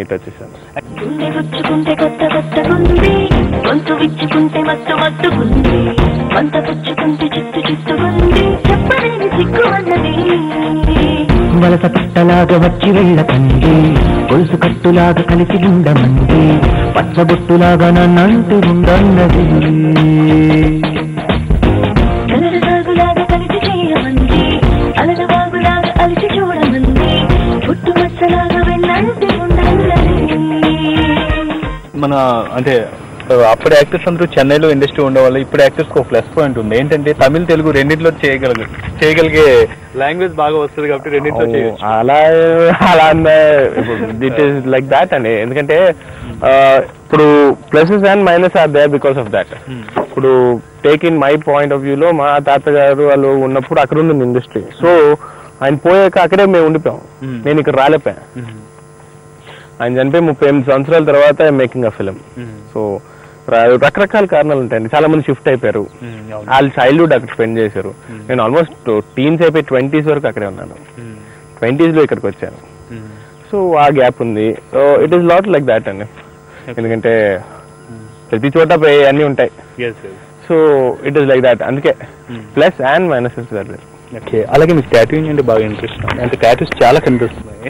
It వచ్చేసాను. వలస పట్టలాగా వచ్చి వెళ్ళకండి, గొలుసు కట్టులాగా కలిసి ఉండమండి, పచ్చబొట్టులాగా నన్నంటూ ఉండన్నది, కలరసాగులాగా కలిసి చేయమంది, అలనవాగులాగా అలిసి చూడమంది, పుట్టుమచ్చలాగా వెళ్ళంటూ ఉండన్నది. మన అంటే అప్పుడు యాక్టర్స్ అందరూ చెన్నైలో ఇండస్ట్రీ ఉండడం వల్ల ఇప్పుడు యాక్టర్స్ ఒక ప్లస్ పాయింట్ ఉంది ఏంటంటే తమిళ తెలుగు రెండింటిలో చేయగలిగే లాంగ్వేజ్ బాగా వస్తుంది కాబట్టి రెండింటిలో చేయొచ్చు. అలా ఇట్ ఈస్ లైక్ దాట్ అండి. ఎందుకంటే ఇప్పుడు pluses and minus are there because of that. ఇప్పుడు take in my point of వ్యూలో మా తాతగారు వాళ్ళు ఉన్నప్పుడు అక్కడ ఉంది ఇండస్ట్రీ. సో ఆయన పోయాక అక్కడే మేము ఉండిపోయాం, నేను ఇక్కడ రాలేపోయా. ఆయన చనిపోయి 38 సంవత్సరాల తర్వాత మేకింగ్ అ ఫిలిం. సో రకరకాల కారణాలు ఉంటాయండి. చాలా మంది షిఫ్ట్ అయిపోయారు, వాళ్ళ చైల్డ్హుడ్ అక్కడ స్పెండ్ చేశారు. నేను ఆల్మోస్ట్ టీన్స్ అయిపోయి 20s వరకు అక్కడే ఉన్నాను, 20s లో ఇక్కడికి వచ్చాను. సో ఆ గ్యాప్ ఉంది. So it is not like that అండి. ఎందుకంటే ప్రతి చోట అన్ని ఉంటాయి. So it is like that. అందుకే plus and minuses that. Okay, అలాగే మీకు టాటూయింగ్ అంటే బాగా ఇంట్రెస్ట్ అంటే టాటూస్ చాలా కనిపిస్తున్నాయి.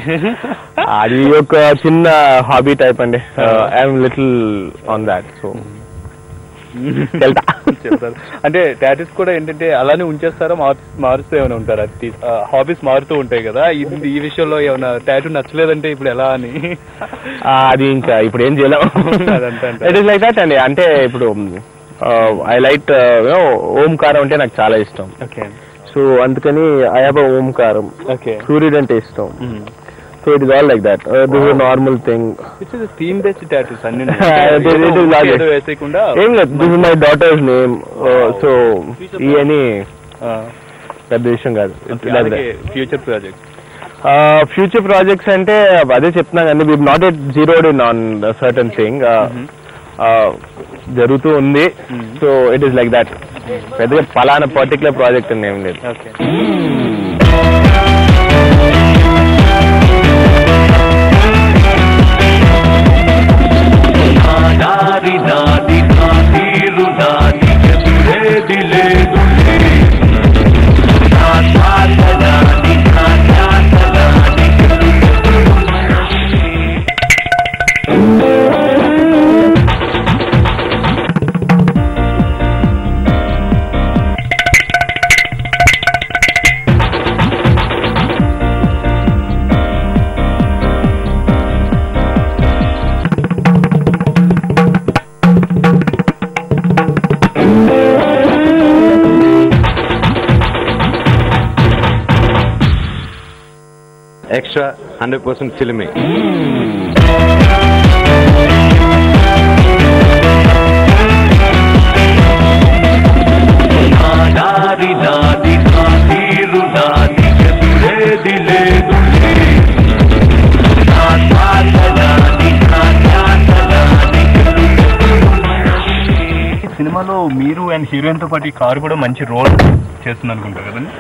అది ఒక చిన్న హాబీ టైప్ అండి. I'm little on that. So చెప్తారు అంటే టాటూస్ కూడా ఏంటంటే అలానే ఉంచేస్తారా మారుస్తూ ఏమైనా ఉంటారా? హాబీస్ మారుతూ ఉంటాయి కదా, ఈ విషయంలో ఏమైనా టాటూ నచ్చలేదంటే ఇప్పుడు ఎలా అని? అది ఇంకా ఇప్పుడు ఏం చేయలేము. ఇట్ ఈస్ లైక్ దాట్ అండి. అంటే ఇప్పుడు ఐ లైక్ ఓంకారం అంటే నాకు చాలా ఇష్టం. ఓకే, సో అందుకని ఐ హావ్ ఓంకారం. ఓకే, సూర్యుడు అంటే ఇష్టం. So it is all like that. This is normal thing. It's is theme based tattoos అన్ని. వేసేయకుండా ఏం లేదు. This is my daughters name. So ఇవన్నీ పెద్ద విషయం కాదు. ఫ్యూచర్ ప్రాజెక్ట్ ఫ్యూచర్ ప్రాజెక్ట్స్ అంటే అదే చెప్తున్నా కానీ we not at zeroed in on certain thing. జరుగుతూ ఉంది. So it is like that. పెద్దగా పలానా పర్టికులర్ ప్రాజెక్ట్ అని ఏం లేదు. Extra 100% filmy. సినిమాలో మీరు అండ్ హీరోయిన్ తో పాటు ఈ కారు కూడా మంచి రోల్ చేస్తుంది అనుకుంటారు కదండి?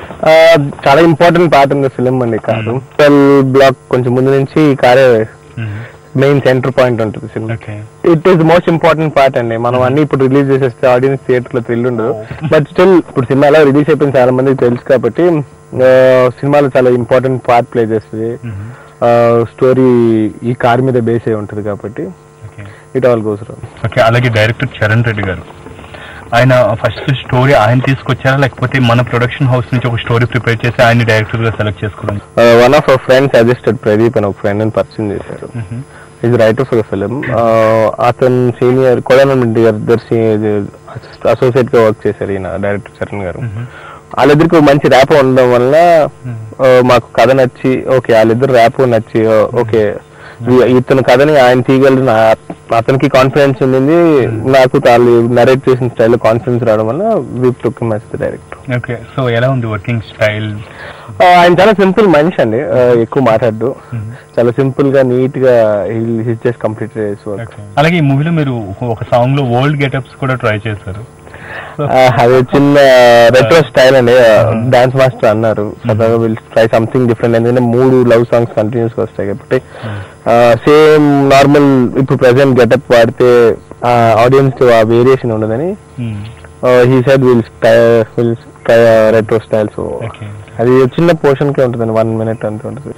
చాలా ఇంపార్టెంట్ పార్ట్ ఉంది ఫిలిం అండి కారు. బ్లాక్ కొంచెం ముందు నుంచి ఈ కారే మెయిన్ సెంటర్ పాయింట్ ఉంటుంది cinema. It is most important part అండి. మనం అన్ని ఇప్పుడు రిలీజ్ చేసేస్తే ఆడియన్స్ థియేటర్ లో థ్రిల్ ఉండదు. బట్ స్టిల్ ఇప్పుడు సినిమా ఎలా రిలీజ్ అయిపోయింది చాలా మందికి తెలుసు కాబట్టి సినిమాలో చాలా ఇంపార్టెంట్ పార్ట్ ప్లే చేస్తుంది. స్టోరీ ఈ కార్ మీద బేస్ అయి ఉంటుంది కాబట్టి it all goes wrong. Okay, అలాగే డైరెక్టర్ చరణ్ రెడ్డి గారు, ఆయన ఫస్ట్ స్టోరీ ఆయన తీసుకొచ్చారా లేకపోతే మన ప్రొడక్షన్ హౌస్ నుంచి ఒక స్టోరీ ప్రిపేర్ చేసి ఆయన డైరెక్టర్ గా సెలెక్ట్ చేసుకోవడం? One of our friends suggested Pradeep అని ఒక ఫ్రెండ్ అని పరిచయం చేశారు. Is writer for the film. అతను సీనియర్ కొడానండి అసోసియేట్ గా వర్క్ చేశారు ఈయన డైరెక్టర్ చరణ్ గారు. వాళ్ళిద్దరికి మంచి ర్యాప్ ఉండడం వల్ల మాకు కథ నచ్చి ఓకే వాళ్ళిద్దరు ర్యాప్ నచ్చి ఓకే ఇతను కథని ఆయన తీయగలరు. అతనికి కాన్ఫిడెన్స్ ఉంది, నాకు వాళ్ళు నరేట్ చేసిన స్టైల్లో కాన్ఫిడెన్స్ రావడం వల్ల we took him as the director. Okay, so ఎలా ఉంది వర్కింగ్ స్టైల్? ఆయన చాలా సింపుల్ మనిషి అండి, ఎక్కువ మాట్లాడు, చాలా సింపుల్ గా నీట్ గా హిస్ జస్ట్ కంప్లీట్ చేసి. అలాగే ఈ మూవీలో మీరు ఒక సాంగ్ లో ఓల్డ్ గెటప్స్ కూడా ట్రై చేశారు. అది చిన్న రెట్రో స్టైల్ అండి. డాన్స్ మాస్టర్ అన్నారు సరదాగా విల్ ట్రై సంథింగ్ డిఫరెంట్. ఎందుకంటే 3 లవ్ సాంగ్స్ కంటిన్యూస్ గా వస్తాయి కాబట్టి సేమ్ నార్మల్ ఇప్పుడు ప్రెసెంట్ గెటప్ వాడితే ఆడియన్స్ ఆ వేరియేషన్ ఉండదని he said will retro style. So అది చిన్న పోర్షన్ కే ఉంటుందండి, 1 minute అంత ఉంటుంది.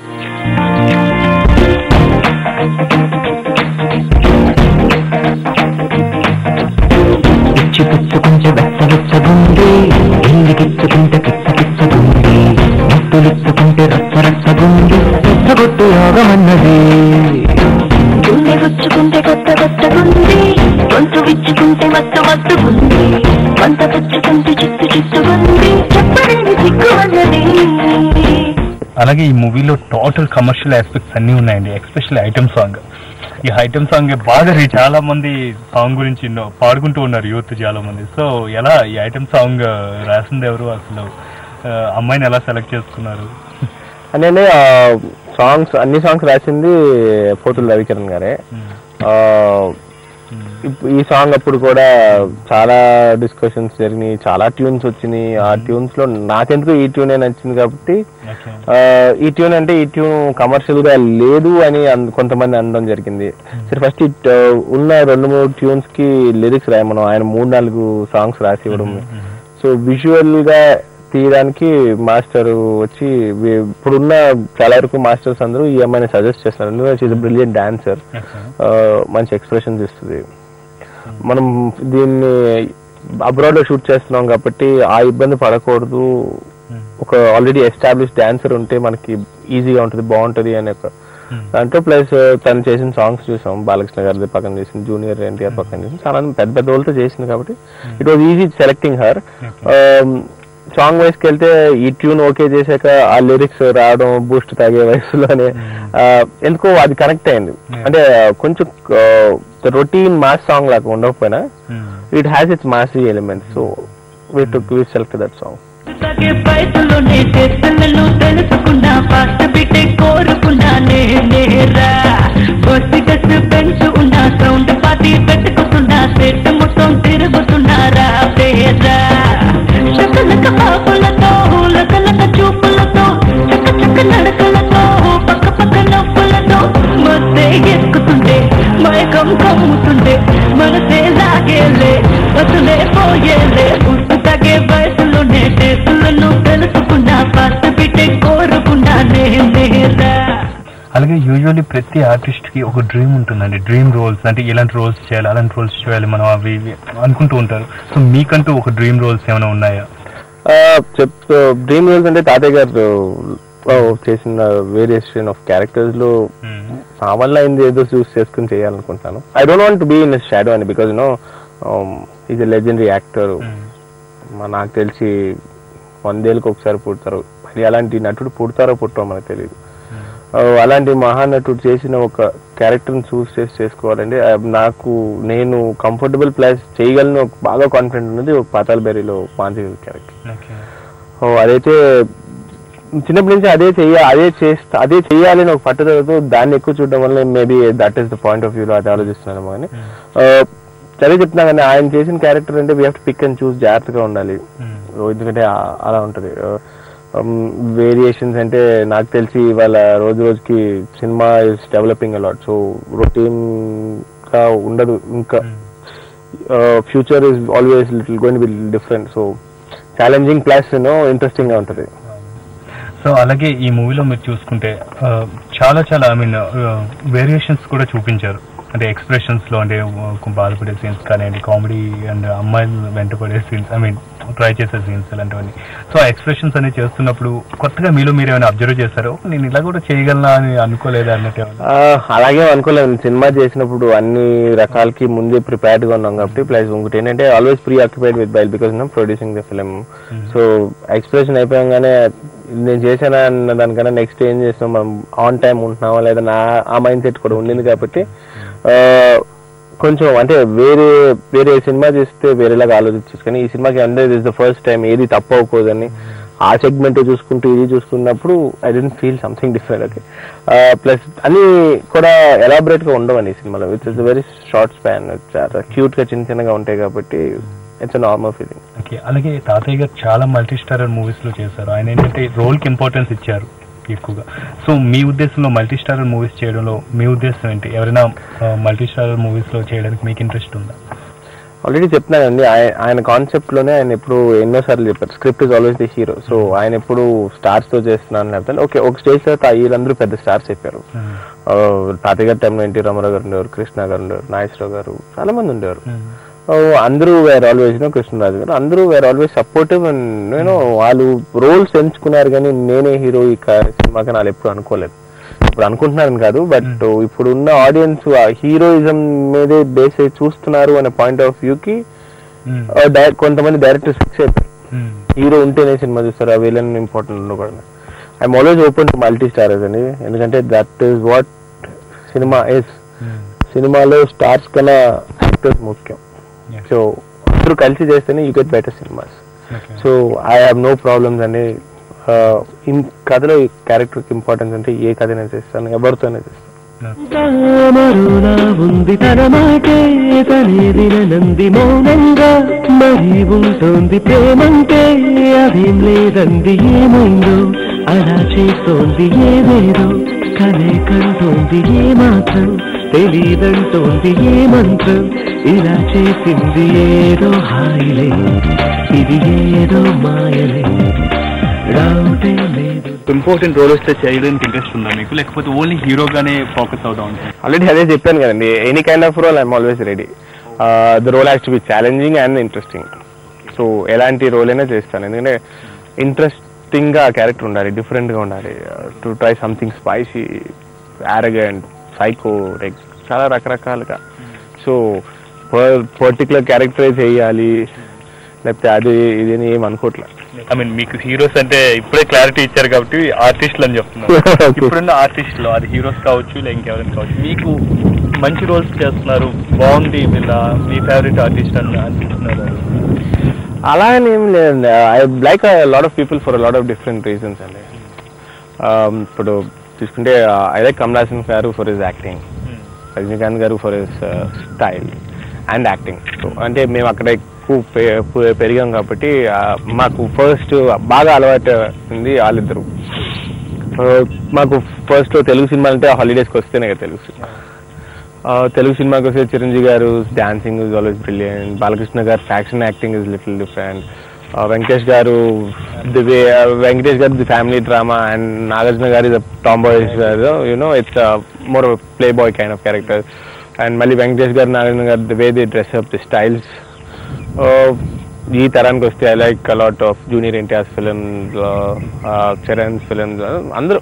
పుచ్చుకుంటే వెచ్చవెచ్చగుంది, ఇంగికిచ్చుకుంటే పిచ్చపిచ్చగుంది, ముట్టులిచ్చుకుంటే రచ్చరచ్చగుంది, పెద్దగొట్టు యోగమన్నది. గుండె గుచ్చుకుంటే కొత్త కొత్తగుంది, గొంతు విచ్చుకుంటే మత్తు మత్తుగుంది, వంట పుచ్చుకుంటే చిత్తు చిత్తుగుంది, చెప్పలేని సిగ్గుమన్నది. అలాగే ఈ మూవీలో టోటల్ కమర్షియల్ ఆస్పెక్ట్స్ అన్ని ఉన్నాయండి, ఎస్పెషల్లీ ఐటమ్ సాంగ్. ఈ ఐటమ్ సాంగ్ బాగా చాలా మంది సాంగ్ గురించి పాడుకుంటూ ఉన్నారు యూత్ చాలా మంది. సో ఎలా ఈ ఐటమ్ సాంగ్ రాసింది ఎవరు, అసలు అమ్మాయిని ఎలా సెలెక్ట్ చేసుకున్నారు? అంటే అన్ని సాంగ్స్ రాసింది పోతుల రవికిరణ్ గారే. ఈ సాంగ్ అప్పుడు కూడా చాలా డిస్కషన్స్ జరిగినాయి, చాలా ట్యూన్స్ వచ్చినాయి. ఆ ట్యూన్స్ లో నాకెందుకు ఈ ట్యూనే నచ్చింది కాబట్టి ఈ ట్యూన్ అంటే ఈ ట్యూన్ కమర్షియల్ గా లేదు అని కొంతమంది అనడం జరిగింది. సరే ఫస్ట్ ఉన్న 2-3 ట్యూన్స్ కి లిరిక్స్ రాయమనం, ఆయన 3-4 సాంగ్స్ రాసి ఇవ్వడం. సో విజువల్ గా తీయడానికి మాస్టర్ వచ్చి, ఇప్పుడున్న చాలా వరకు మాస్టర్స్ అందరూ ఈ అమ్మాయిని సజెస్ట్ చేస్తారు, ఎందుకంటే బ్రిలియంట్ డాన్సర్, మంచి ఎక్స్ప్రెషన్స్ ఇస్తుంది. మనం దీన్ని అబ్రాడ్ లో షూట్ చేస్తున్నాం కాబట్టి ఆ ఇబ్బంది పడకూడదు, ఒక ఆల్రెడీ ఎస్టాబ్లిష్ డాన్సర్ ఉంటే మనకి ఈజీగా ఉంటుంది, బాగుంటది అనే ఒక దాంట్లో. ప్లస్ తను చేసిన సాంగ్స్ చూసాం, బాలకృష్ణ గారి పక్కన చేసింది, జూనియర్ ఎన్టీఆర్ పక్కన చేసింది, చాలా పెద్ద పెద్ద వాళ్ళతో చేసింది కాబట్టి it was easy selecting her. Song wise కి వెళ్తే ఈ ట్యూన్ ఓకే చేశాక ఆ లిరిక్స్ రావడం బూస్ట్ తాగే వయసులోనే ఎందుకో అది కనెక్ట్ అయింది. అంటే కొంచెం రొటీన్ మాస్ సాంగ్ లాగా ఉండకపోయినా it has its massy element. So we select that song. చక్కలక పాపులతో లకలక చూపులతో చక్క చక్క నడకలతో పక్క పక్క నవ్వులతో మస్తే ఎక్కుతుంటే మైకం కమ్ముతుంటే మనసే లాగేలే వసలే పోయేలే గుర్తు తగే వయసులోనే టేసులను తెలుసుకున్నా ఫస్ట్ బిట్టే కోరుకున్నా నేరా. అలాగే యూజువల్లీ ప్రతి ఆర్టిస్ట్ కి ఒక డ్రీమ్ ఉంటుందండి, డ్రీమ్ రోల్స్ అంటే ఇలాంటి రోల్స్ చేయాలి, అలాంటి రోల్స్ చేయాలి మనం అవి అనుకుంటూ ఉంటారు. సో మీకంటూ ఒక డ్రీమ్ రోల్స్ ఏమైనా ఉన్నాయా? డ్రీమ్ రోల్స్ అంటే తాతయ్య గారు చేసిన వేరియేషన్ ఆఫ్ క్యారెక్టర్స్ లో సామాన్లు అయింది ఏదో చూస్ చేసుకుని చేయాలనుకుంటాను. I don't want to be in shadow అని, because is a legendary actor. నాకు తెలిసి 100 ఏళ్ళకి ఒకసారి పుడతారు, మరి అలాంటి నటుడు పుడతారో పుట్టో మనకు తెలియదు. అలాంటి మహానటుడు చేసిన ఒక క్యారెక్టర్ని చూస్ చేసుకోవాలంటే నేను కంఫర్టబుల్ ప్లేస్ చేయగలను, బాగా కాన్ఫిడెంట్ ఉన్నది ఒక పాతాళ భైరవిలో మాంచి క్యారెక్టర్. అదైతే చిన్నప్పటి నుంచి అదే చేయాలని ఒక పట్టుదలతో దాన్ని ఎక్కువ చూడడం వల్ల maybe that is the point of వ్యూలో అది ఆలోచిస్తున్నాను. కానీ సరే చెప్తున్నా కానీ ఆయన చేసిన క్యారెక్టర్ అంటే we have to pick and choose, జాగ్రత్తగా ఉండాలి. ఎందుకంటే అలా ఉంటది. వేరియేషన్స్ అంటే నాకు తెలిసి ఇవాళ రోజు రోజుకి cinema is developing a lot. So routine గా ఉండదు, ఇంకా future is always little going to be different. So challenging plus interesting గా ఉంటది. సో అలాగే ఈ మూవీలో మీరు చూసుకుంటే చాలా ఐ మీన్ వేరియేషన్స్ కూడా చూపించారు, అంటే ఎక్స్ప్రెషన్స్ లో, అంటే బాధపడే సీన్స్ కానివ్వండి, కామెడీ అండ్ అమ్మాయిలు వెంటపడే సీన్స్, ఐ మీన్ ట్రై చేసే సీన్స్ ఇలాంటివన్నీ. సో ఆ ఎక్స్ప్రెషన్స్ అనేవి చేస్తున్నప్పుడు కొత్తగా మీరు ఏమైనా అబ్జర్వ్ చేశారో, నేను ఇలా కూడా చేయగలనా అని అనుకోలేదా అన్నట్టు? అలాగే అనుకోలేదు. సినిమా చేసినప్పుడు అన్ని రకాలకి ముందే ప్రిపేర్డ్ గా ఉన్నాం కాబట్టి. ప్లస్ ఇంకోటి ఏంటంటే always preoccupied with bile because producing the film. So expression అయిపోయాగానే నేను చేశానా అన్న దానికన్నా నెక్స్ట్ ఏం చేసినాం, మనం ఆన్ టైం ఉంటున్నామా లేదా ఆ మైండ్ సెట్ కూడా ఉండింది కాబట్టి కొంచెం అంటే వేరే సినిమా చేస్తే వేరేలాగా ఆలోచించచ్చు. కానీ ఈ సినిమాకి అంటే దిస్ ద ఫస్ట్ టైం ఏది తప్పు అవ్వకూడదని ఆ సెగ్మెంట్ చూసుకుంటూ ఇది చూసుకున్నప్పుడు I don't feel something different. Okay, plus అన్ని కూడా ఎలాబరేట్ గా ఉండవని ఈ సినిమాలో, which is very short span, చాలా క్యూట్ గా చిన్నగా ఉంటాయి కాబట్టి ఇట్స్ నార్మల్ ఫీలింగ్. ఓకే, అలాగే తాతయ్య గారు చాలా మల్టీ స్టారర్ మూవీస్ లో చేశారు. ఆయన ఏంటంటే రోల్ కి ఇంపార్టెన్స్ ఇచ్చారు, ఎక్కువగా. సో మీ ఉద్దేశంలో మల్టీ స్టారర్ మూవీస్ చేయడంలో మీ ఉద్దేశం ఏంటి? ఎవరైనా మల్టీ స్టారర్ మూవీస్లో చేయడానికి మీకు ఇంట్రెస్ట్ ఉందా? ఆల్రెడీ చెప్తున్నానండి, ఆయన కాన్సెప్ట్లోనే ఆయన ఎప్పుడు ఎన్నోసార్లు చెప్పారు, script is always the hero. So ఆయన ఎప్పుడు స్టార్స్తో చేస్తున్నాను లేకపోతే ఒక స్టేజ్ తర్వాత వీళ్ళందరూ పెద్ద స్టార్స్ చెప్పారు. తాతయ్య గారి టైంలో ఎన్టీ రామారావు గారు ఉండేవారు, కృష్ణ గారు ఉండేవారు, నాగేశ్వరరావు గారు, చాలా మంది ఉండేవారు. అందరూ వేర్ ఆల్వేస్ కృష్ణరాజు గారు, అందరూ వేర్ ఆల్వేస్ సపోర్టివ్. అండ్ నేను వాళ్ళు రోల్స్ ఎంచుకున్నారు కానీ నేనే హీరో ఈ సినిమాకి వాళ్ళు ఎప్పుడు అనుకోలేదు. ఇప్పుడు అనుకుంటున్నారని కాదు, బట్ ఇప్పుడున్న ఆడియన్స్ హీరోయిజం మీదే బేస్ అయి చూస్తున్నారు అనే పాయింట్ ఆఫ్ వ్యూకి కొంతమంది డైరెక్టర్స్ ఫిక్స్ అయిపోయారు. హీరో ఉంటేనే సినిమా చూస్తారు, విలన్ ఇంపార్టెంట్ ఉండకూడదు. I'm always open to multi starrers అండి, ఎందుకంటే that is what cinema is. సినిమాలో స్టార్స్ కన్నా యాక్టర్స్ ముఖ్యం. సో అందరూ కలిసి చేస్తేనే you get better cinemas. So I have no problems అండి. కథలో క్యారెక్టర్కి ఇంపార్టెన్స్ అంటే ఏ కథనే చేస్తాను, ఎవరితోనే చేస్తాను. ఉంది తన మాటే తనేది నంది మౌనంగా మరి ఉంటుంది ప్రేమంటే అదేం లేదంది ఏమైందో అలా చేస్తోంది ఏదేదో కలే కంటోంది ఏ మాత్రం తెలీదంటోంది ఏ మంత్రం ఇలా చేసింది ఏదో హాయిలే ఇది ఏదో మాయలే రావుటే లేదు. ఇంపార్టెంట్ రోల్ వస్తే చేయడానికి ఇంట్రెస్ట్ ఉందా మీకు, లేకపోతే ఓన్లీ హీరోగానే ఫోకస్ అవుతా ఉంటాయి? ఆల్రెడీ అదే చెప్పాను కదండి, any kind of role I'm always ready. The role has to be challenging and interesting. So ఎలాంటి రోల్ అయినా చేస్తాను, ఎందుకంటే ఇంట్రెస్టింగ్గా క్యారెక్టర్ ఉండాలి, డిఫరెంట్గా ఉండాలి. To try something spicy, arrogant, psycho, చాలా రకరకాలుగా. సో పర్టికులర్ క్యారెక్టరైజ్ చేయాలి లేకపోతే అది ఇదని ఏం అనుకోవట్లేదు. ఐ మీన్ మీకు హీరోస్ అంటే ఇప్పుడే క్లారిటీ ఇచ్చారు కాబట్టి ఆర్టిస్టులు అని చెప్తున్నారు. ఇప్పుడున్న ఆర్టిస్టులు అది హీరోస్ కావచ్చు లేదా ఇంకెవరైనా కావచ్చు, మీకు మంచి రోల్స్ చేస్తున్నారు, బాగుంది వీళ్ళ మీ ఫేవరెట్ ఆర్టిస్ట్ అని అనిపిస్తున్నారు? అలా అని ఏం లేదండి. I like lot of people for lot of different reasons అండి. ఇప్పుడు తీసుకుంటే ఐ లైక్ కమల్ హాసన్ గారు ఫర్ హిజ్ యాక్టింగ్, రజనీకాంత్ గారు for his style and acting. So అంటే మేము అక్కడ ఎక్కువ పెరిగాం కాబట్టి మాకు ఫస్ట్ బాగా అలవాటు ఉంది వాళ్ళిద్దరు. మాకు ఫస్ట్ తెలుగు సినిమాలు అంటే హాలిడేస్కి వస్తేనే కదా తెలుగు సినిమాకి వస్తే Chiranjeevi garu dancing is always brilliant, Balakrishna garu faction acting is little different, Venkatesh garu the family drama, and Nagarjuna garu is tomboys garu, you know it's more playboy kind of character. And మళ్ళీ Venkatesh garu Nagarjuna garu the way the dress up, the styles. ఈ తరానికి వస్తే I like a lot of junior NTR films, Charan films, అందరూ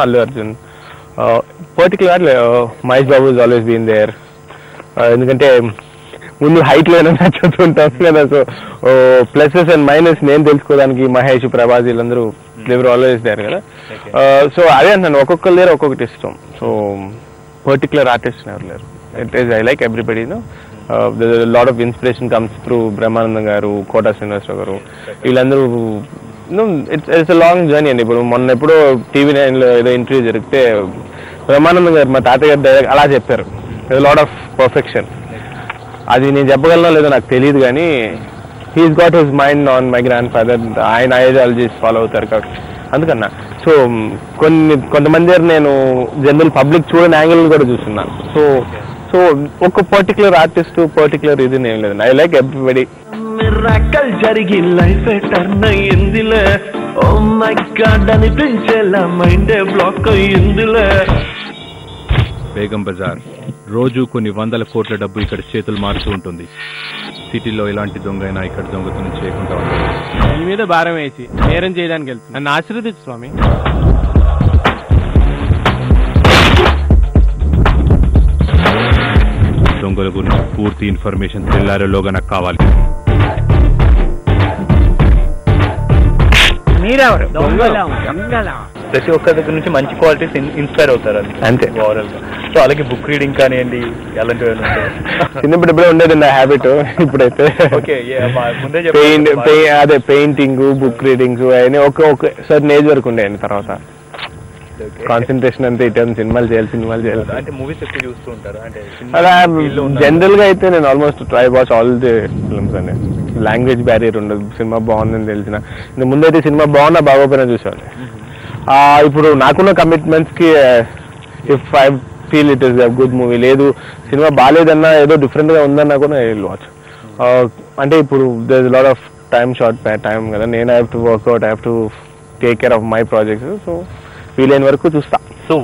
Allu Arjun. Particular Mahesh Babu is always been there, ఎందుకంటే ముందు height లో నచ్చుతుంటాం కదా. So pluses and minus నేను తెలుసుకోవడానికి మహేష్, ప్రభాస్ వీళ్ళందరూ దేవర్ ఆల్వేస్ దేర్ కదా. సో అదే అంటాను, ఒక్కొక్కరు లేరు ఒక్కొక్కటి ఇష్టం. సో పర్టికులర్ ఆర్టిస్ట్ ఎవరు లేరు. It is I like everybody. Lot of inspiration comes through Brahmanandam గారు, కోటా శ్రీనివాసరావు గారు, వీళ్ళందరూ. ఇట్స్ లాంగ్ జర్నీ అండి. ఇప్పుడు మొన్న ఎప్పుడో TV9 ఏదో ఇంటర్వ్యూ జరిగితే బ్రహ్మానందం గారు మా తాతయ్య గారు అలా చెప్పారు, లాట్ ఆఫ్ పర్ఫెక్షన్. అది నేను చెప్పగలనో లేదో నాకు తెలియదు కానీ he's got his mind on my grand father. ఆయన ఐడియాలజీస్ ఫాలో అవుతారు కాబట్టి అందుకన్నా. సో కొంతమంది నేను జనరల్ పబ్లిక్ చూడని యాంగిల్ కూడా చూస్తున్నాను. సో ఒక పర్టికులర్ ఆర్టిస్ట్ పర్టికులర్ ఇది ఏం లేదు. I like everybody. మిరాకల్ జరిగి లైఫ్ టర్న్ అయ్యిందిలే, ఓ మై గాడ్ అనిపించేలా మైండే బ్లాక్ అయ్యిందిలే. బేగం బజార్ రోజు కొన్ని వందల కోట్ల డబ్బు ఇక్కడ చేతులు మారుతూ ఉంటుంది. సిటీలో ఎలాంటి దొంగ అయినా ఇక్కడ దొంగతనం చేయకుండా ఉంటుంది. మీ మీద భారం వేసి నేరం చేయడానికి వెళ్తుంది, నన్ను ఆశీర్వదించు స్వామి. దొంగల గురించి పూర్తి ఇన్ఫర్మేషన్ తెల్లారేలోగా నాకు కావాలి. ప్రతి ఒక్క దగ్గర నుంచి మంచి క్వాలిటీస్ ఇన్స్పైర్ అవుతారు అది అంతే ఓవరాల్ గా. సో అలాగే బుక్ రీడింగ్ కానివ్వండి అలాంటివి చిన్నప్పుడు ఎప్పుడే ఉండేది నా హ్యాబిట్. ఇప్పుడైతే అదే పెయింటింగ్, బుక్ రీడింగ్స్ అవన్నీ ఒక సర్టన్ ఏజ్ వరకు ఉండేయండి. తర్వాత కాన్సన్ట్రేషన్ అంతా ఇటు సినిమాలు చేయాలి. అంటే మూవీస్ ఎక్కువ చూస్తూ ఉంటారు అంటే అలా జనరల్ గా అయితే నేను almost try watch all the films అండి. లాంగ్వేజ్ బ్యారియర్ ఉండదు, సినిమా బాగుందని తెలిసిన. ముందైతే సినిమా బాగున్నా బాగోపోయినా చూసాను. ఇప్పుడు నాకున్న కమిట్మెంట్స్ కి if I feel it is a good movie, లేదు సినిమా బాగాలేదన్నా ఏదో డిఫరెంట్ గా ఉందన్నా కూడా ఐ విల్ వాచ్. అంటే ఇప్పుడు there is lot of time short time కదా, నేను I have to workout, I have to take care of my projects. So వీలైన వరకు చూస్తా. సో